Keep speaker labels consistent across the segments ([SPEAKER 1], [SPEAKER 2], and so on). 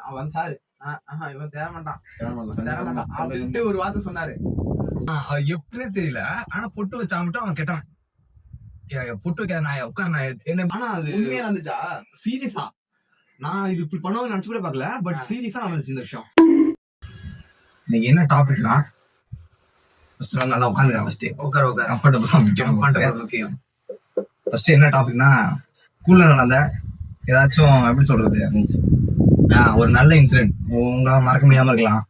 [SPEAKER 1] அவன் சாரு இவன் தேர மாட்டான் அப்படின்ட்டு ஒரு வார்த்தை சொன்னாரு.
[SPEAKER 2] எப்படின்னே தெரியல. ஆனா பொட்டு வச்சா மட்டும் அவன் கெட்டவன். பொட்டு வைக்காத நான் உட்கார நான் என்ன. ஆனா அது
[SPEAKER 1] உண்மையா நடந்துச்சா?
[SPEAKER 2] சீரியஸா நான் இது இப்படி பண்ணுவாங்க நினைச்சு கூட பாக்கல. பட் சீரியஸா நடந்துச்சு இந்த விஷயம். இன்னைக்கு என்ன டாபிக்னா நல்லா உட்காந்துக்கிறேன்.
[SPEAKER 1] முக்கியம்.
[SPEAKER 2] ஃபர்ஸ்ட் என்ன டாபிக்னா ஸ்கூல்ல நடந்த ஏதாச்சும் எப்படி சொல்றது ஒரு நல்ல இன்சிடென்ட் உங்களால மறக்க முடியாம இருக்கலாம்.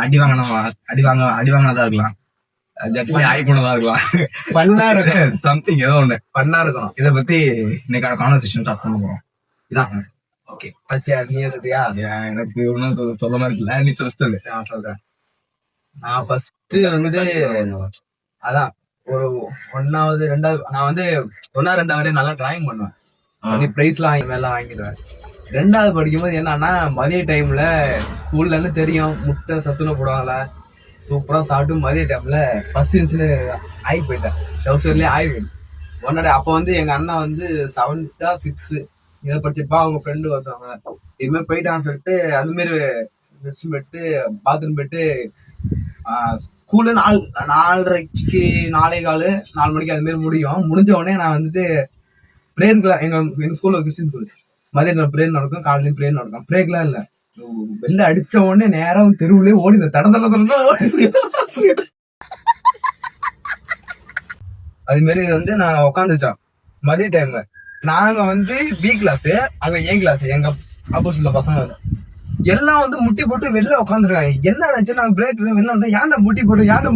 [SPEAKER 2] அடி வாங்கினதா இருக்கலாம். சம்திங் ஏதோ ஒண்ணு பண்ணா இருக்கும். இத பத்தி இன்னைக்கான கான்வர்சேஷன் ஸ்டார்ட் பண்ண போறோம். இதான்
[SPEAKER 1] ஓகே. நீ சொல்றியா?
[SPEAKER 2] எனக்கு ஒன்னும் சொல்ல மாதிரி இல்ல. நீ சொல்லு.
[SPEAKER 1] நான் சொல்றேன். நான் ஃபர்ஸ்ட் அதான் ஒரு 1வது 2வது நான் 1 2 நல்லா டிராயிங் பண்ணுவேன். பிரைஸ் எல்லாம் வாங்கிடுவேன். 2வது படிக்கும்போது என்னன்னா மதிய டைம்ல ஸ்கூல்ல இருந்து தெரியும் முட்டை சத்துணவு போடுவாங்களா, சூப்பரா சாப்பிட்டு மதிய டைம்ல ஃபர்ஸ்ட் இன்சிடென்ட் ஆகி போயிட்டேன். டவுசர்லயே ஆயிடும் ஒன்னோட. அப்ப எங்க அண்ணா 7th 6th இதை படிச்சிருப்பா. அவங்க ஃப்ரெண்டு வருவாங்க. இதுமாதிரி போயிட்டான்னு சொல்லிட்டு அந்த மாதிரி ரெஸ்ட் போயிட்டு பாத்ரூம் போயிட்டு ஸ்கூலு 4:30 4:15 4 மணிக்கு அது மாதிரி முடிஞ்ச உடனே நான் பிரேயர் எங்க ஸ்கூல்ல கிறிஸ்டின் ஸ்கூல் மதியம் பிரேயர் நடக்கும், காலையிலும் பிரேயர் நடக்கும். பிரேக்லாம் இல்ல, வெளில அடிச்ச உடனே நேரம் தெருவுலயே ஓடி அது மாதிரி நான் உட்காந்துச்சோம் மதிய டைம். நாங்க பி கிளாஸ், அங்க ஏ கிளாஸ், எங்க ஆப்போசிட்ல பசங்க எல்லாம் முட்டி போட்டு வெளில உட்காந்துருக்காங்க. என்ன ஆச்சு? நாங்க பிரேக் வெளில வந்தா யாண்ட முட்டி போட்டுருக்காங்க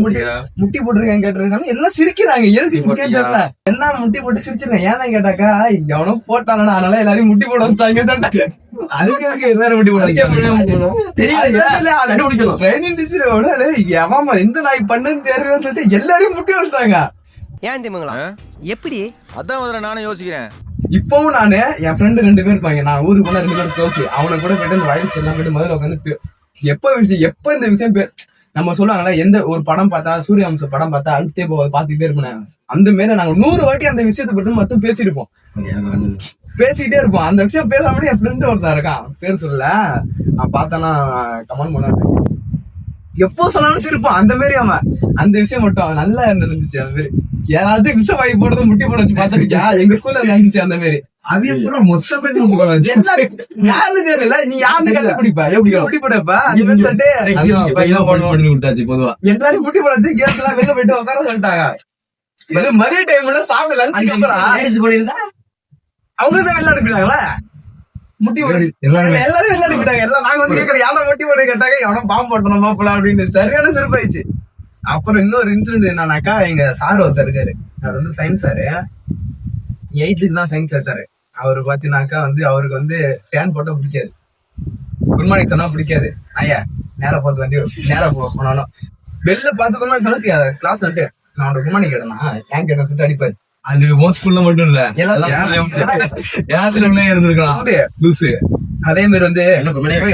[SPEAKER 1] கேட்டிருக்காங்க. எல்லாம் சிரிக்கிறாங்க. எதுக்கு சிரிக்கன்னு தெரியல. எல்லாம் முட்டி போட்டு சிரிச்சிருக்காங்க. ஏன்னா கேட்டாக்கா எவனும் போட்டானா, அதனால எல்லாரையும் முட்டி போட வச்சாங்க.
[SPEAKER 2] அதுக்கு எல்லாரும் முட்டி போட
[SPEAKER 1] தெரியல. எந்த நாய் பண்ணுன்னு தெரியலன்னு சொல்லிட்டு எல்லாரையும் முட்டி வச்சுட்டாங்க.
[SPEAKER 3] ஏன் தெரியுங்களா? எப்படி?
[SPEAKER 4] அதான் நானும் யோசிக்கிறேன்.
[SPEAKER 1] இப்பவும் நானு என் ஃப்ரெண்டு 2 பேர் இருப்பாங்க. நான் ஊருக்கு போனா 2 பேரும் தோச்சு அவனை கூட போயிட்டு இந்த வயசு எல்லாம் போயிட்டு முதல்ல உட்காந்து எப்ப இந்த விஷயம் நம்ம சொல்லுவாங்களா, எந்த ஒரு படம் பார்த்தா சூரியவம்ச படம் பார்த்தா அழுத்தே பாத்துக்கிட்டே இருப்பேன். அந்த மாதிரி நாங்க 100 வாட்டி அந்த விஷயத்தை பற்றி மட்டும் பேசிக்கிட்டே இருப்போம். அந்த விஷயம் பேசாம என் ஃப்ரெண்டு ஒருத்தன் இருக்கான், பேர் சொல்லல, நான் பார்த்தானா கமெண்ட் பண்ண எப்போ சொன்னாலும் சிரிப்பான். அந்த மாதிரி அவன் அந்த விஷயம் மட்டும் நல்லா இருந்துச்சு. அந்த மாதிரி யாராவது விஷ வாங்கி போடுறது முட்டி போட வச்சு பாத்திருக்கியா? எங்க ஸ்கூல்ல இருந்துச்சு அந்த மாதிரி.
[SPEAKER 2] அது எப்பறம் மொத்த பேர்
[SPEAKER 1] யாரு தெரியல. நீ யாரு கண்டுபிடிப்பா? எப்படி முட்டி போடப்பா
[SPEAKER 2] கொடுத்தாச்சு. பொதுவா
[SPEAKER 1] எல்லாரும் முட்டி போட வச்சு கேஸ் எல்லாம் வெளில போயிட்டு உட்கார சொல்லிட்டாங்க. மதிய டைம்ல சாப்பிடல அவங்க தான் வெளில அனுப்பிட்டாங்களா முட்டி போட. எல்லாரும் வெளில அனுப்பிட்டாங்க. எல்லாம் நாங்க கேட்கறோம் யாரும் முட்டி போட கேட்டாங்க. எவனும் பாம்பு போட்டணும் மாப்பிள்ள அப்படின்னு சரியான சிறப்பாயிடுச்சு. அப்புறம் இன்னொரு இன்சிடென்ட் என்னன்னாக்கா, எங்க சார் ஒருத்தர் இருக்காரு. அவர் சயின்ஸ் சாரு, 8th தான் சயின்ஸ் எடுத்தாரு. அவரு பாத்தீங்கன்னாக்கா அவருக்கு ஃபேன் போட்டா பிடிக்காது, குட் மார்னிங் சொன்னா பிடிக்காது. நேரா பார்த்து நேரா போனாலும் வெளில பார்த்து குட் மார்னிங் சொன்னா கிளாஸ் நட்டு நான் குட் மார்னிங் கேட்டேன்னா ஏன் கேட்டேன் சொல்லிட்டு அடிப்பாரு.
[SPEAKER 2] அது ஸ்கூல்ல மட்டும் இல்ல, இருந்திருக்கலாம்.
[SPEAKER 1] அதே மாதிரி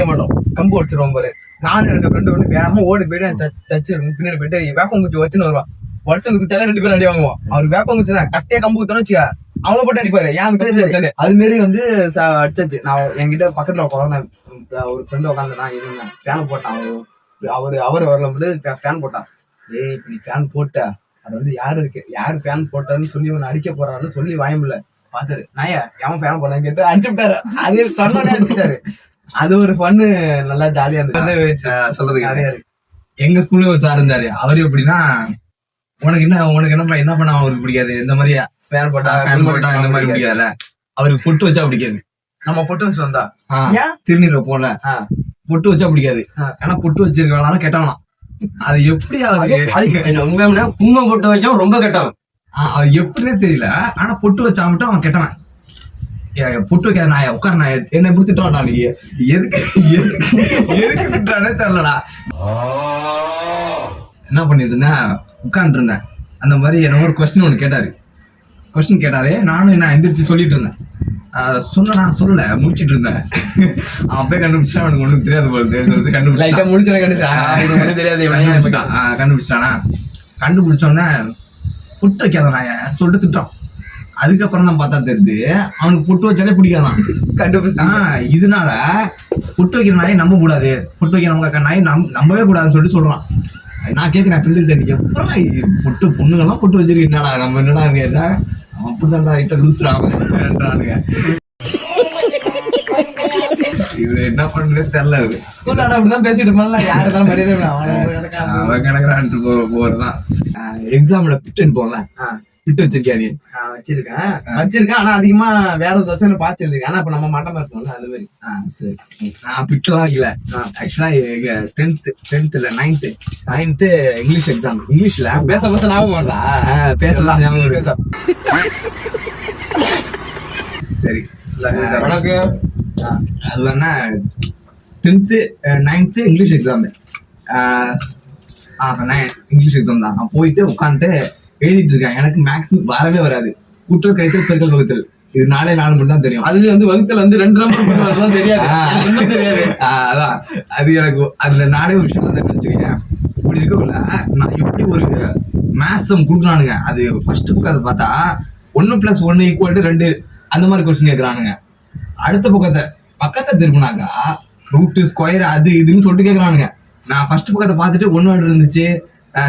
[SPEAKER 1] மாட்டோம், கம்பு வச்சிருவோம் பாரு. நானும் 2 ஃப்ரெண்டு வேகமா ஓடி போயிட்டு சர்ச்சு பின்னாடி போயிட்டு வேப்பம் குச்சி வச்சுன்னு வருவான். உடச்சு குத்தால 2 பேரும் அடி வாங்குவோம். அவர் வேப்பம் குச்சி தான் கட்டையா கம்பு குத்தானு வச்சுக்கா அவங்கள போட்டு அடிப்பாரு. ஏன் அது மாரி அடிச்சாச்சு. நான் என்கிட்ட பக்கத்துல உட்காந்து ஒரு ஃப்ரெண்டு உட்காந்து நான் இருந்தேன். ஃபேன் போட்டான். அவர் வரல ஃபேன் போட்டான். இப்ப நீ ஃபேன் போட்ட அது யாரு ஃபேன் போட்டான்னு சொல்லி ஒன்னு அடிக்க போறான்னு சொல்லி வாயமில்ல பாத்தாரு. எவன் ஃபேன் போட்டான்னு கேட்டு அடிச்சு விட்டாரு. அதே சொன்னோடனே அடிச்சுட்டாரு. அது ஒரு பண்ணு நல்லா ஜாலியா இருந்தது.
[SPEAKER 2] சொல்றதுக்கு எங்க ஸ்கூல்ல ஒரு சார் இருந்தாரு. அவரு எப்படின்னா, உனக்கு என்ன பண்ண அவருக்கு பிடிக்காது, இந்த மாதிரி ஃபேன் போட்டா இந்த மாதிரி பிடிக்காதுல்ல. அவருக்கு பொட்டு வச்சா பிடிக்காது.
[SPEAKER 1] நம்ம பொட்டு வச்சு வந்தா
[SPEAKER 2] திருநீர் வைப்போம்ல, பொட்டு வச்சா பிடிக்காது. ஆனா பொட்டு வச்சிருக்கலாம் கெட்டவனா. அது எப்படி
[SPEAKER 3] உண்மையா குங்குமம் பொட்டு வச்சா ரொம்ப கெட்டவன்.
[SPEAKER 2] அது எப்படின்னே தெரியல. ஆனா பொட்டு வச்சா மட்டும் அவன் கெட்டவன். பொட்டு வைக்காத நாய உட்கார நாய என்ன கொடுத்துட்டோம்டா. நீ எதுக்கு திட்டானே தெரியலடா. என்ன பண்ணிட்டு இருந்தேன், உட்கார்ந்து இருந்தேன். அந்த மாதிரி என்ன ஒரு கொஸ்டின் கேட்டாரு. நானும் என்ன எந்திரிச்சு சொல்லிட்டு இருந்தேன். சொன்னா சொல்லல, முடிச்சிட்டு இருந்தேன். அவன் போய் கண்டுபிடிச்சா அவனுக்கு ஒண்ணும் தெரியாது போல சொல்லிட்டு கண்டுபிடிச்சிட்டானா. கண்டுபிடிச்சோன்னே பொட்டு வைக்காத நாய சொல்லிட்டு திட்டோம். அதுக்கப்புறம் தான் பார்த்தா தெரியுது அவனுக்கு பொட்டு வச்சாலே பிடிக்காதான். இதனால பொட்டு வைக்கிற நாயை நம்ப கூடாது, பொட்டு வைக்கிற நம்ம நாயை நம்பவே கூடாதுன்னு சொல்றான். நான் கேட்கிறேன் ஃப்ரெண்டு, எப்பறம் பொட்டு பொண்ணுங்கெல்லாம் பொட்டு வச்சிருக்கீங்களா, நம்ம என்னடா கேட்டா அவன் அப்படித்தான்டா ரைட்டா லூசுறாங்க. இவரு என்ன பண்றதே தெரியல.
[SPEAKER 1] அப்படிதான் பேசிட்டு இருப்பான்ல, யாரு தான் மரியாதை
[SPEAKER 2] அவன் கிடக்குறான்ட்டு போறதான். எக்ஸாம்ல பிட்டன் போகல, பிட்டு வச்சிருக்கியா நீ?
[SPEAKER 1] வச்சிருக்கேன். ஆனா அதிகமா வேற ஏதாச்சும் பாத்து இருக்கேன். ஆனா இப்ப நம்ம மட்டமா இருக்கோம்ல, அது மாதிரி.
[SPEAKER 2] சரி, நான் பிட்லாம் இல்ல. ஆக்சுவலா 9th இங்கிலீஷ் எக்ஸாம். இங்கிலீஷ்ல
[SPEAKER 1] பேச ஞாபகம்
[SPEAKER 2] பேசலாம் ஞாபகம். சரி,
[SPEAKER 1] வணக்கம்.
[SPEAKER 2] அது வேணா 10th 9th English exam. English exam தான். நான் போயிட்டு உட்காந்துட்டு எழுதிட்டு இருக்கேன். எனக்கு மேக்ஸ் வரவே வராது. கூட்டல் கழித்தல் பெருக்கல் வகுத்தல் இது 4 மட்டும் தான் தெரியும்.
[SPEAKER 1] அது வந்து வகுத்தல் வந்து 2 நம்பர் தெரியாது.
[SPEAKER 2] அதான் அது எனக்கு அதுல 4 விஷயம் தான் நினைச்சுக்கேன். இப்படி இருக்கக்குள்ள நான் எப்படி ஒரு மேக்ஸம் கொடுக்குறானுங்க. அது ஃபர்ஸ்ட் புக் அதை பார்த்தா 1+1 = 2 அந்த மாதிரி கொஸ்டின் கேட்கறானுங்க. அடுத்த பக்கத்தை திருப்பினாங்க ரூட் ஸ்கொயர் அது இதுன்னு சொல்லிட்டு கேட்கறானுங்க. நான் ஃபர்ஸ்ட் பக்கத்தை பார்த்துட்டு 1 வேர்டு இருந்துச்சு.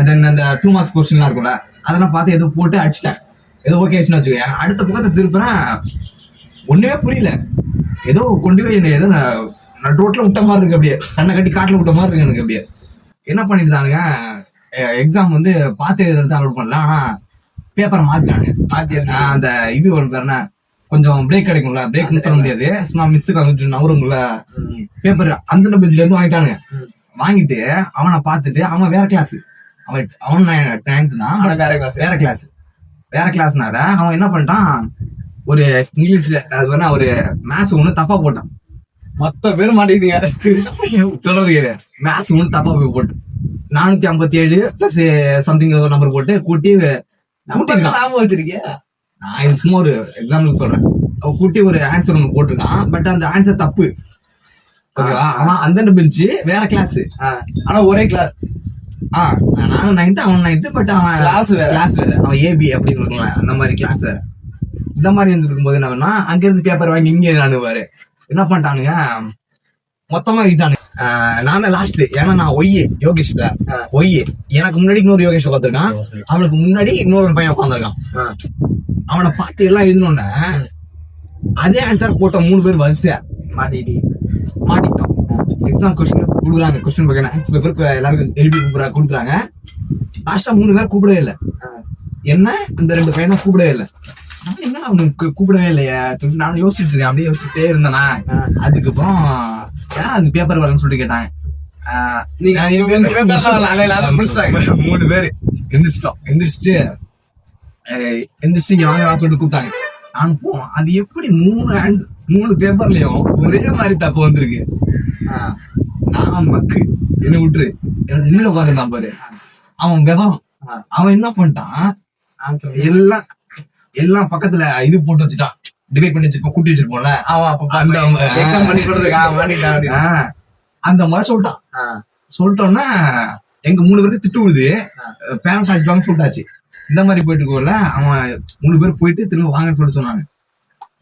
[SPEAKER 2] தென் அந்த 2 மார்க்ஸ் கொஸ்டின்லாம் இருக்கும்ல, அதெல்லாம் பார்த்து ஏதோ போட்டு அடிச்சிட்டேன். ஏதோ ஓகே ஆச்சுன்னு வச்சுக்கேன். அடுத்த பக்கத்தை திருப்புறேன், ஒண்ணுமே புரியல. ஏதோ கொண்டு போய் ஏதோ நடு ரோட்ல விட்ட மாதிரி இருக்கு. அப்படியே கண்ணை கட்டி காட்டுல விட்ட மாதிரி இருக்கு எனக்கு. அப்படியே என்ன பண்ணிட்டு தானுங்க, எக்ஸாம் வந்து பார்த்து எழுதுறது அப்லோட் பண்ணல. ஆனா பேப்பரை மாத்திட்டாங்க. அந்த இது ஒரு பேர் என்ன, கொஞ்சம் பிரேக் கிடைக்கும்ல, பிரேக்னு சொல்ல முடியாது, சும்மா மிஸ்ஸுக்கு கொஞ்சம் நவருங்கள பேப்பர் அந்த பெஞ்சில இருந்து வாங்கிட்டானுங்க. வாங்கிட்டு அவனை பார்த்துட்டு அவன் வேற கிளாஸ், அவன் 9th தான், வேற கிளாஸ்னால அவன் என்ன பண்ணிட்டான், ஒரு இங்கிலீஷ்ல அது வேணா ஒரு மேத்ஸ் ஒண்ணு தப்பா போட்டான்.
[SPEAKER 1] மொத்த பேரும் மாட்டேங்க
[SPEAKER 2] சொல்றது கேளு. மேத்ஸ் ஒண்ணு தப்பா போய் போட்டு 457 பிளஸ் சம்திங் ஏதோ நம்பர் போட்டு கூட்டி
[SPEAKER 1] வச்சிருக்கேன்.
[SPEAKER 2] நான் இது சும்மா ஒரு எக்ஸாம்பிள் சொல்றேன். கூட்டி ஒரு ஆன்சர் ஒண்ணு போட்டிருக்கான். பட் அந்த ஆன்சர் தப்பு. ஓகேவா? அவன் அந்த பெஞ்சு வேற கிளாஸ்,
[SPEAKER 1] ஆனா ஒரே கிளாஸ்.
[SPEAKER 2] நானும் 9th அவன் 9th. பட் அவன் கிளாஸ் வேற. அவன் ஏபி அப்படின்னு இருக்கும்ல, அந்த மாதிரி கிளாஸ் வேற. இந்த மாதிரி இருந்துருக்கும் போது என்ன பண்ணா, அங்க இருந்து பேப்பர் வாங்கி இங்கே அனுப்புவாரு. என்ன பண்ணிட்டானுங்க, மொத்தமா கிட்டானுங்க. நான் தான் லாஸ்ட். ஏன்னா நான் யோகேஷ் எனக்கு முன்னாடி இன்னொரு யோகேஷ் உட்காந்துருக்கான். அவனுக்கு முன்னாடி இன்னொரு பையன் உட்காந்துருக்கான். அவனை பார்த்து எல்லாம் எழுதணும்னா அதே ஆன்சர் போட்ட 3 பேர் வரிசையா மாட்டிக்கிட்டோம். எக்ஸாம் கொஸ்டின் கொடுக்குறாங்க, கொஸ்டின் பேப்பர் ஆன்சர் பேப்பர் எல்லாருக்கும் எழுதி கொடுக்குறாங்க. லாஸ்டா 3 பேர் கூப்பிடவே இல்லை. என்ன இந்த 2 பையனும் கூப்பிடவே இல்லை. என்ன அவனுக்கு கூப்பிடவே இல்லையா நானும் யோசிச்சுட்டு இருக்கேன். அப்படியே யோசிச்சுட்டே இருந்தேனா, அதுக்கப்புறம் அந்த பேப்பர் வரலன்னு சொல்லிட்டு கேட்டாங்க. 3 பேர் எந்திரிச்சிட்டு இங்க வாங்க சொல்லிட்டு கூப்பிட்டாங்க. நான் போனோம். அது எப்படி 3 பேப்பர்லயும் ஒரே மாதிரி தப்பு வந்திருக்கு. நான் மக்கு என்ன விட்டுரு, எனக்கு முன்னாடி உட்காந்துருந்தான் பாரு அவன் விவரம். அவன் என்ன பண்ணிட்டான், எல்லாம் பக்கத்துல இது போட்டு வச்சுட்டான், டிவைட் பண்ணி வச்சிருப்போம், கூட்டி வச்சிருப்போம்ல, அந்த மாதிரி சொல்லிட்டான். சொல்லிட்டோம்னா எங்க 3 பேருக்கு திட்டு விடுது, பேரண்ட்ஸ் அடிச்சுவாங்க சொல்லிட்டாச்சு. இந்த மாதிரி போயிட்டு இருக்கோம்ல, அவன் 3 பேர் போயிட்டு திரும்ப வாங்கன்னு சொல்லிட்டு சொன்னாங்க.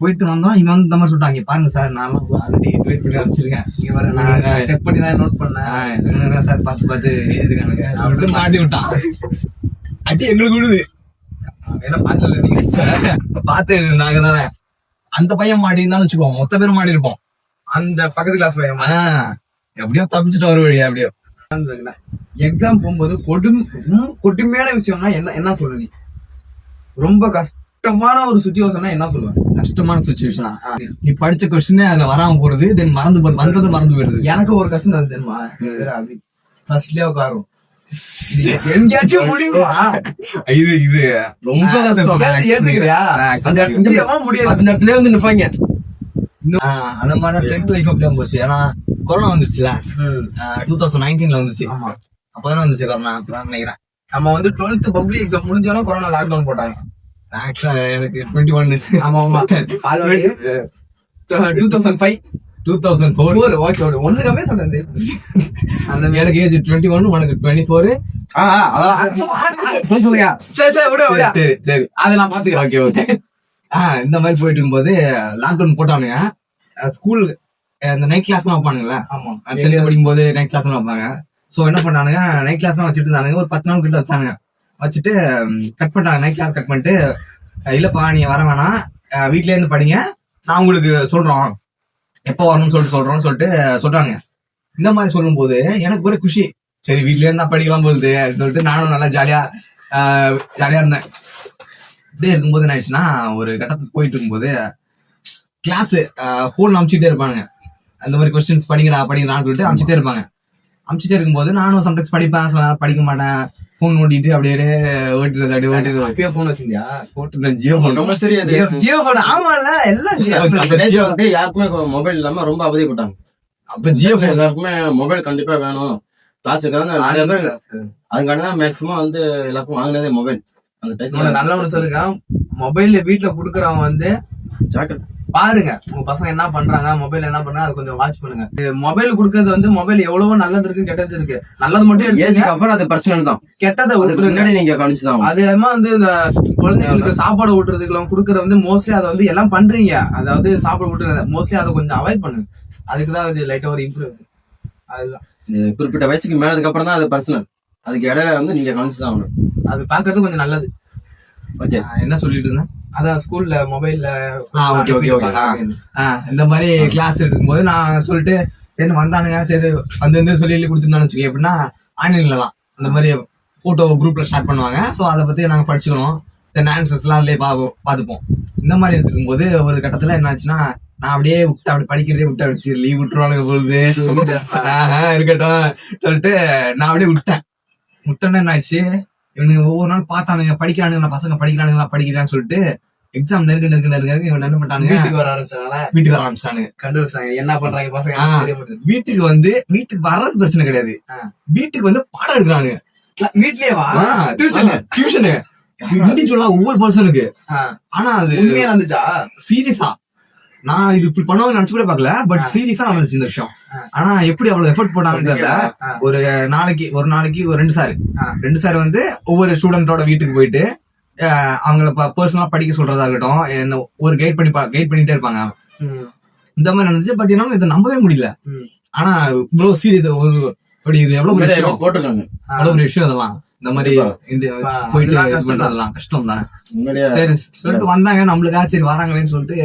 [SPEAKER 2] போயிட்டு வந்தோம். இவன் வந்து இந்த மாதிரி சொல்லிட்டாங்க, பாருங்க சார் நான் ஆல்ரெடி டிவைட் பண்ணி வச்சிருக்கேன், இங்க வர நான் செக் பண்ணி தான் நோட் பண்ணேன் சார், பார்த்து எழுதிருக்கானுங்க சொல்லிட்டு மாட்டி விட்டான். அடி எங்களுக்கு விடுது. என்ன பார்த்தது நீங்க பார்த்து எழுதிருந்தாங்க தானே. அந்த பையன் மாட்டி இருந்தான்னு வச்சுக்கோங்க, மொத்த பேரும் மாட்டி இருப்போம்.
[SPEAKER 1] அந்த பக்கத்து கிளாஸ் பையன்
[SPEAKER 2] எப்படியோ தப்பிச்சுட்டு வர வழியா. எப்படியோ
[SPEAKER 1] எக்ஸாம் போகும்போது கொடுமையான விஷயம்னா என்ன சொல்ல, நீ ரொம்ப கஷ்டமான ஒரு சுச்சுவேஷன் என்ன சொல்லுவேன்?
[SPEAKER 2] கஷ்டமான சுச்சுவேஷனா, நீ படிச்ச கொஸ்டினே அதுல வராம போறது, தென் மறந்து போறது, வந்தது மறந்து போயிருது.
[SPEAKER 1] எனக்கு ஒரு கஷ்டம் அது தெரியுமா, ஃபர்ஸ்ட்லயே உட்காரும் எங்கேயாச்சும் முடியுமா,
[SPEAKER 2] இது
[SPEAKER 1] ரொம்ப கஷ்டம். ஏத்துக்கிறியா? அந்த இடத்துல வந்து நிப்பாங்க.
[SPEAKER 2] அந்த மாதிரி 10th லைஃப் அப்படியே போச்சு. ஏன்னா கொரோனா வந்துச்சுல, 2019 வந்துச்சு. அப்பதானே வந்துச்சு கொரோனா, அப்பதான் நினைக்கிறேன்.
[SPEAKER 1] நம்ம வந்து 12th பப்ளிக் எக்ஸாம் முடிஞ்சோன்னா கொரோனா லாக்டவுன் போட்டாங்க.
[SPEAKER 2] ஆக்சுவலா எனக்கு 21.
[SPEAKER 1] ஆமா 2005
[SPEAKER 2] 2004.
[SPEAKER 1] ஓகே ஒண்ணுக்காமே சொல்றது.
[SPEAKER 2] எனக்கு ஏஜ் 21, உனக்கு 24.
[SPEAKER 1] சரி அதை நான் பாத்துக்கிறேன். ஓகே
[SPEAKER 2] இந்த மாதிரி போயிட்டு இருக்கும்போது லாக்டவுன் போட்டானுங்க. ஸ்கூல் இந்த நைட் கிளாஸ் எல்லாம் வைப்பானுங்களா,
[SPEAKER 1] ஆமா
[SPEAKER 2] 10th படிக்கும் போது நைட் கிளாஸ் எல்லாம் வைப்பாங்க. சோ என்ன பண்ணானுங்க, நைட் கிளாஸ் எல்லாம் வச்சுட்டு இருந்தானுங்க. ஒரு 10 நாள் கிட்ட வச்சானுங்க. வச்சுட்டு கட் பண்ணிட்டாங்க. நைட் கிளாஸ் கட் பண்ணிட்டு, இல்லப்பா நீங்க வர வேணாம், வீட்லயே இருந்து படிங்க, நான் உங்களுக்கு சொல்றோம் எப்ப வரணும்னு சொல்றோம்னு சொல்றானுங்க. இந்த மாதிரி சொல்லும் போது எனக்கு ஒரு குஷி, சரி வீட்லயே இருந்தா படிக்கலாம் போகுது அப்படின்னு சொல்லிட்டு நானும் நல்லா ஜாலியா இருந்தேன். இப்படியே இருக்கும்போது என்ன ஆயிடுச்சுன்னா, ஒரு கட்டத்துக்கு போயிட்டு இருக்கும்போது கிளாஸ் போன் அமுச்சிட்டே இருப்பானுங்க. அந்த மாதிரி கொஸ்டின்ஸ் படிங்கடான்னு சொல்லிட்டு அமுச்சிட்டே இருப்பாங்க. அமுச்சிட்டே இருக்கும்போது நானும் சம்டைம்ஸ் படிப்பேன், படிக்க மாட்டேன், போன் ஓட்டிட்டு அப்படியே ஓட்டிட்டு
[SPEAKER 1] போன் வச்சிருந்தியா?
[SPEAKER 2] ஜியோ போன்.
[SPEAKER 3] ரொம்ப சரியா
[SPEAKER 1] ஜியோ போன். ஆமால எல்லாம்
[SPEAKER 3] யாருக்குமே மொபைல் இல்லாம ரொம்ப அவதிப்பட்டாங்க.
[SPEAKER 2] அப்ப ஜியோ போன்
[SPEAKER 3] எல்லாருக்குமே மொபைல் கண்டிப்பா வேணும் கிளாஸுக்கு. அதுக்கான மேக்சிமம் வந்து எல்லாருக்கும் வாங்கினதே மொபைல். அந்த டைம்ல
[SPEAKER 1] நல்ல ஒண்ணு சொல்லுங்க, மொபைல் வீட்டுல குடுக்கறவங்க வந்து
[SPEAKER 3] ஜாக்கிரதை
[SPEAKER 1] பாருங்க உங்க பசங்க என்ன பண்றாங்க, மொபைல் என்ன பண்றாங்க, அது கொஞ்சம் வாட்ச் பண்ணுங்க. மொபைல் குடுக்கறது வந்து மொபைல் எவ்வளவோ நல்லது இருக்கு கெட்டது இருக்கு. நல்லது மட்டும் எடுத்துங்க,
[SPEAKER 3] அப்புறம் அது பர்சனல் தான்.
[SPEAKER 1] கெட்டதை
[SPEAKER 3] முன்னாடி நீங்க கவனிச்சுதான்.
[SPEAKER 1] அது வந்து இந்த குழந்தைங்களுக்கு சாப்பாடு ஊட்டுறதுக்கு குடுக்கறது வந்து மோஸ்ட்லி அதை வந்து எல்லாம் பண்றீங்க. அதாவது சாப்பாடு ஊட்டுறது மோஸ்ட்லி அதை கொஞ்சம் அவாய்ட் பண்ணுங்க. அதுக்குதான் அது லைட்டா ஒரு இம்ப்ரூவ். அதுதான்
[SPEAKER 3] குறிப்பிட்ட வயசுக்கு மேலதுக்கு அப்புறம் தான் அது பர்சனல். அதுக்கு இடையில வந்து நீங்க கவனிச்சுதான் ஆகணும்.
[SPEAKER 1] அது பாக்குறது கொஞ்சம் நல்லது.
[SPEAKER 2] ஓகே, என்ன சொல்லிட்டு இருந்தேன்?
[SPEAKER 1] அதான் ஸ்கூல்ல மொபைல்ல
[SPEAKER 2] இந்த மாதிரி கிளாஸ் எடுக்கும்போது நான் சொல்லிட்டு சரி வந்தானுங்க, சரி வந்து சொல்லி கொடுத்துருந்தான்னு வச்சுக்கோங்க. எப்படின்னா ஆன்லைன்ல தான் இந்த மாதிரி போட்டோ குரூப்ல ஸ்டார்ட் பண்ணுவாங்க. ஸோ அதை பத்தி நாங்க படிச்சுக்கணும், ஆன்சர்ஸ் எல்லாம் அதுலயே பார்த்துப்போம். இந்த மாதிரி எடுத்துக்கும் போது ஒரு கட்டத்துல என்ன ஆச்சுன்னா, நான் அப்படியே விட்டு அப்படி படிக்கிறதே விட்டு அடிச்சு லீவ் விட்டுருவானுங்க பொழுது இருக்கட்டும் சொல்லிட்டு நான் அப்படியே விட்டோன்னே என்ன ஆயிடுச்சு, இவனுங்க ஒவ்வொரு நாள் பார்த்தானுங்க படிக்கிறானுங்க, பசங்க படிக்கிறான்னு சொல்லிட்டு எக்ஸாம் நெருங்க இவன் என்ன பண்ணிட்டானுங்க, வீட்டுக்கு வர ஆரம்பிச்சானுங்க.
[SPEAKER 1] கண்டுபிடிச்சாங்க என்ன பண்றாங்க பசங்க.
[SPEAKER 2] வீட்டுக்கு வர்றது பிரச்சனை கிடையாது, வீட்டுக்கு வந்து பாடம் எடுக்கிறானுங்க.
[SPEAKER 1] வீட்லயே
[SPEAKER 2] டியூஷனு இண்டிவிஜுவலா ஒவ்வொரு பர்சனுக்கு. ஆனா அது
[SPEAKER 1] உண்மையா நடந்துச்சா?
[SPEAKER 2] சீரியஸா நான் இது இப்படி பண்ணுவாங்க நினைச்சு கூட பாக்கல, பட் சீரியஸா நடந்துச்சு இந்த விஷயம். ஆனா எப்படி அவ்வளவு எஃபர்ட் போட்டாங்கன்னு தெரியல. ஒரு நாளைக்கு ஒரு 2 சார் வந்து ஒவ்வொரு ஸ்டூடெண்டோட வீட்டுக்கு போயிட்டு அவங்கள பர்சனலா படிக்க சொல்றதா இருக்கட்டும், என்ன ஒரு கைட் பண்ணிட்டே இருப்பாங்க. இந்த மாதிரி நடந்துச்சு. பட் என்னால இதை நம்பவே முடியல. ஆனா இவ்வளவு சீரியஸ் இது எவ்வளவு
[SPEAKER 3] போட்டிருக்காங்க,
[SPEAKER 2] அவ்வளவு ஒரு விஷயம். அதெல்லாம் இந்த மாதிரி போயிட்டு பண்றதெல்லாம் கஷ்டம் தான். சரி சொல்லிட்டு வந்தாங்க, நம்மளுக்காக சரி வராங்களேன்னு சொல்லிட்டு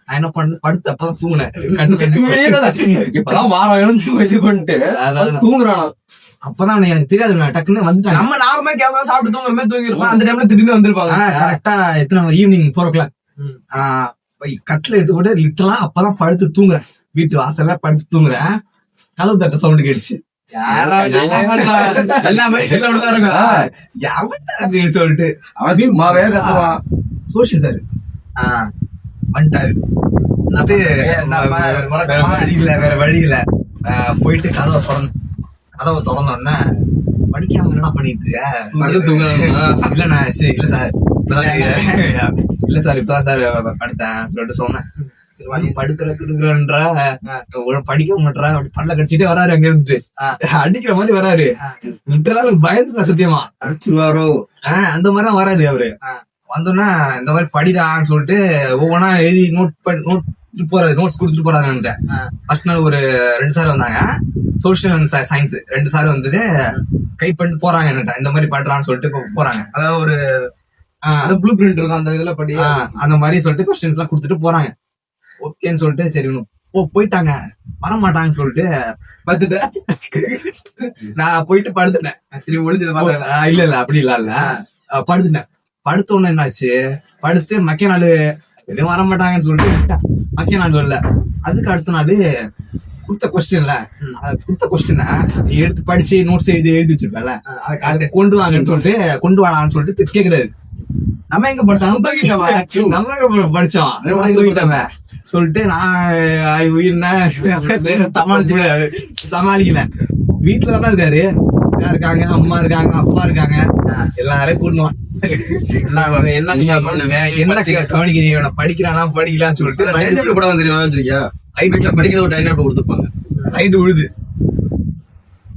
[SPEAKER 2] நான் என்ன பண்ண படுத்து அப்பதான் தூங்கினேன்.
[SPEAKER 3] இப்பதான் வாரம் தூங்குறான்.
[SPEAKER 2] அப்பதான் எனக்கு தெரியாது, நான் டக்குன்னு வந்துட்டேன்.
[SPEAKER 1] நம்ம நார்மலா கேமரா சாப்பிட்டு தூங்குற மாதிரி தூங்கிருப்போம். அந்த டைம்ல திடீர்னு வந்திருப்பாங்க.
[SPEAKER 2] கரெக்டா எத்தனை ஈவினிங் 4 o'clock கட்டில எடுத்து போட்டு லிட்டலா அப்பதான் படுத்து தூங்குறேன். வீட்டு வாசல்ல படுத்து தூங்குறேன். கதவு தட்ட சவுண்ட் கேட்டுச்சு. சொல்லிட்டு சோசியல் சார் வந்துட்டாரு. அது வேற வழி இல்ல, போயிட்டு கதவை திறந்தோன்னா படிக்காம என்ன பண்ணிட்டு இருக்க? இல்ல சார் இப்பதான் சார் படுத்தேன் சொல்லிட்டு சொன்னேன். படுக்கிறன்ற படிக்க மாட்டா அப்படி பல்ல கடிச்சிட்டே வராரு. அங்க இருந்து அடிக்கிற மாதிரி வராரு. இப்பெல்லாம் பயந்துட்டா சத்தியமா அடிச்சுவாரோ அந்த மாதிரிதான் வராரு அவரு. வந்தோன்னா இந்த மாதிரி படிடான்னு சொல்லிட்டு ஒவ்வொன்னா எழுதி நோட்ஸ் கொடுத்துட்டு போறாரு. ஃபர்ஸ்ட் நாள் ஒரு 2 சார் வந்தாங்க, சோசியல் அண்ட் சயின்ஸ் 2 சார் வந்துட்டு கைட் பண்ணிட்டு போறாங்க என்கிட்ட, இந்த மாதிரி பண்றான்னு சொல்லிட்டு போறாங்க. அதாவது ஒரு ப்ளூ பிரிண்ட் இருக்கும், அந்த இதுல படி அந்த மாதிரி சொல்லிட்டு கொஸ்டின்ஸ் எல்லாம் கொடுத்துட்டு போறாங்க. ஓகேன்னு சொல்லிட்டு சரி போயிட்டாங்க, வரமாட்டாங்கன்னு சொல்லிட்டு நான் போயிட்டு படுத்துட்டேன். சரி ஒளிஞ்சது இல்ல அப்படி இல்ல படுத்துட்டேன். படுத்த உடனே என்னாச்சு, படுத்து மக்கிய நாள் எதுவும் வரமாட்டாங்கன்னு சொல்லிட்டு மக்கிய நாள் வரல. அதுக்கு அடுத்த நாள் கொடுத்த கொஸ்டினை நீ எடுத்து படிச்சு நோட்ஸ் எழுதி வச்சிருப்பல, அதை கொண்டு வாடான்னு சொல்லிட்டு கேக்குறாரு. நம்ம எங்க படிச்சோம் சொல்லிட்டு நான் சமாளிக்கல. வீட்டுலதான் இருக்காரு, இருக்காங்க, அம்மா இருக்காங்க, அப்பா இருக்காங்க, எல்லாரையும் கூட்டுவான். என்ன கவனிக்கிறீங்க, படிக்கிறானா படிக்கலான்னு சொல்லிட்டு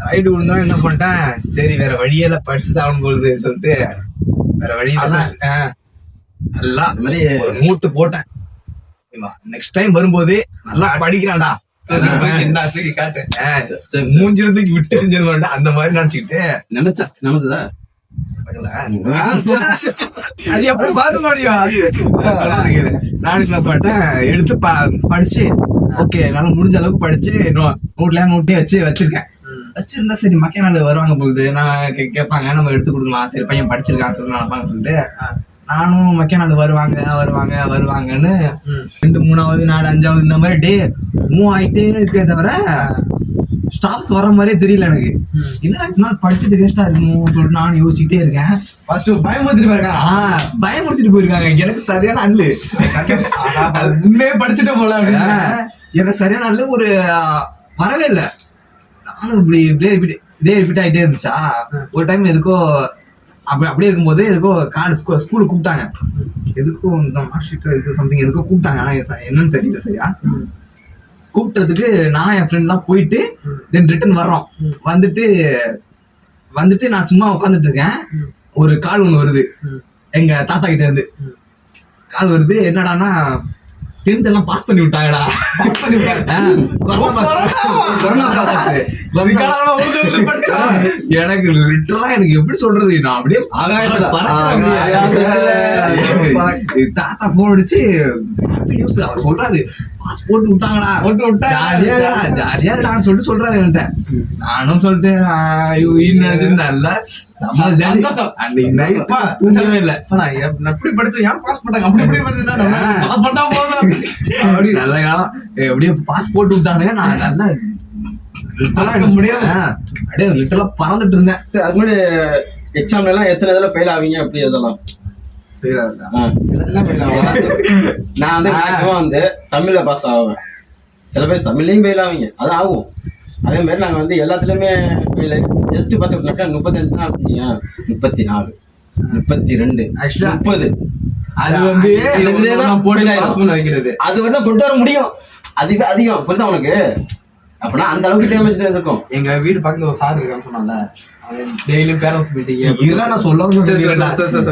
[SPEAKER 2] ரைடு விழுந்தா என்ன பண்ணிட்டேன், சரி வேற வழியில படிச்சுதான் ஆகணும் போகுது சொல்லிட்டு வேற வழியில நல்லா
[SPEAKER 3] இந்த மாதிரி
[SPEAKER 2] ஒரு மூட்டு போட்டேன். நெக்ஸ்ட் டைம் வரும்போது நல்லா படிக்கிறான்டா
[SPEAKER 1] என்ன தூக்கி காட்டு.
[SPEAKER 2] மூஞ்சிரத்துக்கு விட்டு எரிஞ்சிருவான்டா அந்த மாதிரி நினைச்சுக்கிட்டு
[SPEAKER 3] நமக்குதா
[SPEAKER 1] அது எப்படி பார்க்க முடியும்?
[SPEAKER 2] நானும் என்ன பண்ணிட்டேன், எடுத்து படிச்சு ஓகே என்னால முடிஞ்ச அளவுக்கு படிச்சு நோட்லயே வச்சிருக்கேன். வச்சிருந்தா சரி மக்கள் நாள் வருவாங்க போகுது, நான் கேட்பாங்க, நம்ம எடுத்து கொடுக்கலாம், சரி பையன் படிச்சிருக்கான்னு சொல்லி நினைப்பாங்க சொல்லிட்டு நானும் மக்கள் நாள் வருவாங்கன்னு 2, 3வது நாள் 5வது இந்த மாதிரி டே மூவ் ஆயிட்டே இருக்கே தவிர ஸ்டாப்ஸ் வர மாதிரியே தெரியல எனக்கு. என்ன படிச்சது வேஸ்டா இருக்குமோ சொல்லிட்டு நானும் யோசிச்சுட்டே இருக்கேன்.
[SPEAKER 1] ஃபர்ஸ்ட்
[SPEAKER 2] பயமுறுத்திட்டு போயிருக்காங்க. எனக்கு சரியான அல்லு
[SPEAKER 1] உண்மையே படிச்சுட்டு போல.
[SPEAKER 2] எனக்கு சரியான அல்லு ஒரு வரவே இல்லை. நானும் இதே ரிப்பீட் ஆகிட்டே இருந்துச்சா. ஒரு டைம் எதுக்கோ அப்படியே இருக்கும்போது எதுக்கோ ஸ்கூலுக்கு கூப்பிட்டாங்க. எதுக்கும் இந்த மார்க் ஷீட் எதுக்கு சம்திங் எதுக்கோ கூப்பிட்டாங்க. ஆனா என்னன்னு தெரியல சரியா. கூப்பிட்டதுக்கு நான் என் ஃப்ரெண்ட்லாம் போயிட்டு தென் ரிட்டர்ன் வர்றோம். வந்துட்டு நான் சும்மா உட்காந்துட்டு இருக்கேன். ஒரு கால் ஒண்ணு வருது எங்க தாத்தா கிட்ட இருந்து. கால் வருது, என்னடானா 10th எல்லாம் பாஸ் பண்ணி விட்டாங்கடா. எனக்கு லிட்டரலா எனக்கு எப்படி சொல்றது, நான் அப்படியே தாத்தா போன் அடிச்சு அவர் சொல்றாரு பாஸ் போட்டு விட்டாங்கடா, ஜாலியா நான் சொல்லிட்டு சொல்றாரு என்கிட்ட. நானும் சொல்லிட்டு நல்லா அன்னைக்கு நைட் தூங்கவே இல்லை.
[SPEAKER 1] எப்படி படிச்சு ஏன் பாஸ் பண்ணாங்க, அப்படி
[SPEAKER 2] நல்ல காலம் எப்படியே பாஸ் போட்டு விட்டானுங்க. நான் நல்லா அப்படியே லிட்டரலா பறந்துட்டு இருந்தேன்.
[SPEAKER 3] சரி, அது மாதிரி எக்ஸாம்ல எல்லாம் எத்தனை இதெல்லாம் ஃபெயில் ஆவீங்க அப்படி இதெல்லாம்? நான் வந்து மேக்ஸிமம் வந்து தமிழ்ல பாஸ் ஆவேன். சில பேர் தமிழ்லையும் ஃபெயில் ஆவீங்க, அது ஆகும். அதே மாதிரி நாங்கள் வந்து எல்லாத்துலேயுமே ஃபெயில். ஜஸ்ட் பாஸ் பண்ணாக்கா 35 தான் இருந்தீங்க, 34, 32,
[SPEAKER 2] ஆக்சுவலா
[SPEAKER 3] 30.
[SPEAKER 2] அது வந்து
[SPEAKER 1] வைக்கிறது
[SPEAKER 3] அது வந்து கொண்டு வர முடியும். அதுவே அதிகம் புரியுதா உனக்கு? அப்படின்னா அந்த அளவுக்கு டேமேஜ் இருக்கும்.
[SPEAKER 1] எங்க வீடு பக்கத்துல ஒரு சார் இருக்கான்னு சொன்னால, டெய்லியும் பேரண்ட்ஸ் மீட்டிங்
[SPEAKER 2] நான் சொல்ல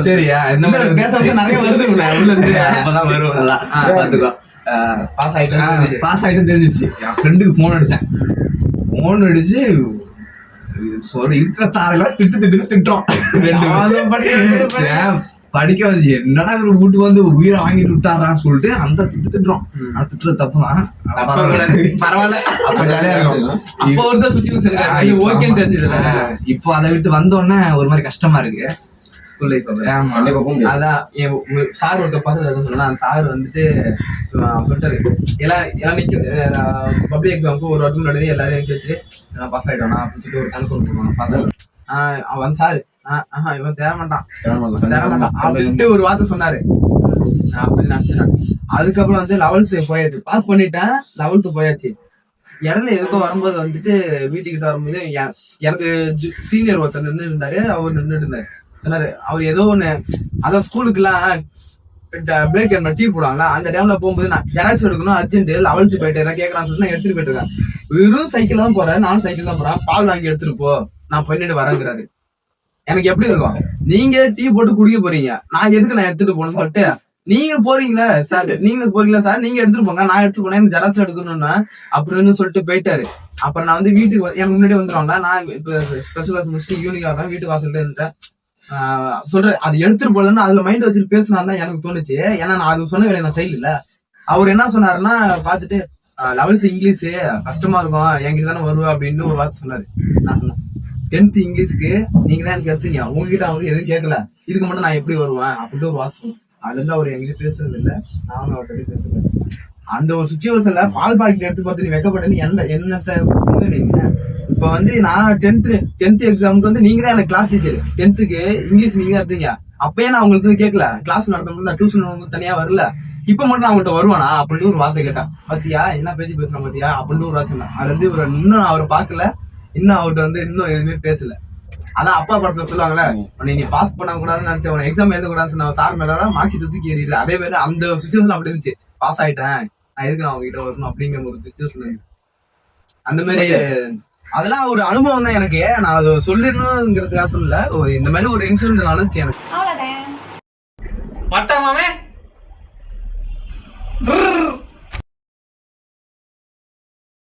[SPEAKER 2] சரியா இந்த மாதிரி
[SPEAKER 1] பேச நிறைய வருது உள்ள இருந்து.
[SPEAKER 2] அப்பதான் வருவாங்களா பாத்துக்கோ.
[SPEAKER 1] பாஸ் ஆயிட்டு
[SPEAKER 2] தெரிஞ்சிருச்சு. என் ஃப்ரெண்டுக்கு போன் அடிச்சேன். போன் அடிச்சு சொல்ல இருக்கிற சாரெல்லாம் திட்டுறோம். படிக்க வச்சு என்னடா இவரு வீட்டுக்கு வந்து உயிரை வாங்கிட்டு விட்டாரான்னு சொல்லிட்டு அந்த திட்டுறோம். ஆனா திட்டுறது தப்புதான்,
[SPEAKER 1] பரவாயில்ல.
[SPEAKER 2] அப்ப ஜாலியா இருக்கும்.
[SPEAKER 1] இப்போ ஒரு சுச்சுவேஷன் ஓகேன்னு தெரிஞ்சதுல
[SPEAKER 2] இப்போ அதை விட்டு வந்தோடனே ஒரு மாதிரி கஷ்டமா இருக்கு. ஸ்கூல் லைஃப்
[SPEAKER 1] அதான் சார் ஒருத்தர் பக்கத்துல சொன்னா, அந்த சார் வந்துட்டு சொல்லிட்டாரு, எல்லாம் நிக்க பப்ளிக் எக்ஸாமுக்கு ஒரு வருஷம் முன்னாடி எல்லாரும் நிக்க வச்சு பாஸ் ஆயிட்டோம் அப்படின்னு சொல்லிட்டு ஒரு கணக்கு கொடுப்பாங்க. பார்த்தா அவன் சாரு இவன் தேர மாட்டான் அப்படின்ட்டு ஒரு வார்த்தை சொன்னாரு. அப்படின்னு நினைச்சேன். அதுக்கப்புறம் வந்து 11th போயாச்சு, பாஸ் பண்ணிட்டேன். 11th போயாச்சு. இடையில எதுக்கும் வரும்போது வந்துட்டு வீட்டுக்கிட்ட வரும்போது எனக்கு சீனியர் ஒருத்தர் நின்று இருந்தாரு. அவர் நின்றுட்டு இருந்தாரு. சொன்னாரு, அவர் ஏதோ ஒண்ணு அதான் ஸ்கூலுக்கு எல்லாம் பிரேக் டைம்ல டீ போடுவாங்களா, அந்த டைம்ல போகும்போது நான் ஜெராக்ஸ் எடுக்கணும் அர்ஜென்ட் 11th போயிட்டு ஏதாவது கேட்கறான்னு சொல்லி நான் எடுத்துட்டு போயிட்டு இருக்கேன். வெறும் சைக்கிள் தான் போறேன், நானும் சைக்கிள் தான் போறேன். பால் வாங்கி எடுத்துட்டு போ, நான் பண்ணிட்டு வரேங்கிறாரு. எனக்கு எப்படி இருக்கும், நீங்க டீ போட்டு குடிக்க போறீங்க, நான் எதுக்கு நான் எடுத்துட்டு போகணும்னு சொல்லிட்டு, நீங்க போறீங்களா சார், நீங்க எடுத்துட்டு போங்க, நான் எடுத்து போனேன், எனக்கு ஜெராக்ஸ் எடுக்கணும்னா அப்படின்னு சொல்லிட்டு போயிட்டாரு. அப்புறம் நான் வந்து வீட்டுக்கு எனக்கு முன்னாடி வந்துடுவாங்களா, நான் இப்ப ஸ்பெஷல் கிளாஸ் முடிச்சுட்டு ஈவினிங் ஆகிறேன், வீட்டுக்கு வாசல்ல இருந்தேன். சொல்றேன் அது எடுத்துட்டு போலன்னு அதுல மைண்ட் வச்சுட்டு பேசினா தான் எனக்கு தோணுச்சு. ஏன்னா நான் அது சொன்ன வேலையை நான் செய்யல. அவர் என்ன சொன்னாருன்னா, பாத்துட்டு 11th இங்கிலீஷ் கஷ்டமா இருக்கும், என்கிட்ட தானே வருவேன் அப்படின்னு ஒரு வார்த்தை சொன்னாரு. நான் சொன்னேன் 10th இங்கிலீஷ்க்கு நீங்க தான் எனக்கு எடுத்தீங்க, உங்ககிட்ட அவங்க எதுவும் கேட்கல, இதுக்கு மட்டும் நான் எப்படி வருவேன் அப்படின்ட்டு ஒரு வாசம். அதுல இருந்து அவர் எங்கிட்ட பேசுறது இல்லை, நானும் அவர்கிட்ட பேசுறேன். அந்த ஒரு சுச்சுவேஷன்ல பால் பாக்கெட் எடுத்து பார்த்து நீ வைக்கப்பட்டது என்னத்தை நீங்க. இப்ப வந்து நான் 10th எக்ஸாமுக்கு வந்து நீங்க தான் எனக்கு கிளாஸ் டீச்சர். 10th இங்கிலீஷ் நீங்க தான் எடுத்தீங்க. அப்பயே நான் உங்களுக்கு கேட்கல, கிளாஸ் நடத்த டியூஷன் தனியா வரல, இப்ப மட்டும் நான் அவங்கள்ட்ட வருவானா அப்படின்னு ஒரு வார்த்தை கேட்டேன். பாத்தியா என்ன பேச்சு பேசுறேன் பாத்தியா அப்படின்னு ஒரு வார்த்தை சொன்னேன். அது வந்து இன்னும் அவரை பாக்கல, இன்னும் அவர்கிட்ட வந்து இன்னும் எதுவுமே பேசல. அதான் அப்பா படத்தை சொல்லுவாங்கல்ல, நீ பாஸ் பண்ண கூடாதுன்னு நினைச்சேன், உன எக்ஸாம் எழுத கூடாதுன்னு நான் சார் மேல மார்க் ஷீட் தூக்கி ஏறிடு. அதே மாதிரி அந்த சுச்சுவேஷன் அப்படி இருந்துச்சு. பாஸ் ஆயிட்டேன், நான் எதுக்கு நான் அவங்க கிட்ட வரணும் அப்படிங்கிற ஒரு சுச்சுவேஷன் இருந்துச்சு. அந்த மாதிரி அதெல்லாம் ஒரு அனுபவம் தான் எனக்கு. நான் அதை சொல்லிடணுங்கிறதுக்காக சொல்லல, இந்த மாதிரி ஒரு இன்சிடென்ட் நடந்துச்சு எனக்கு.
[SPEAKER 5] மட்டமாமே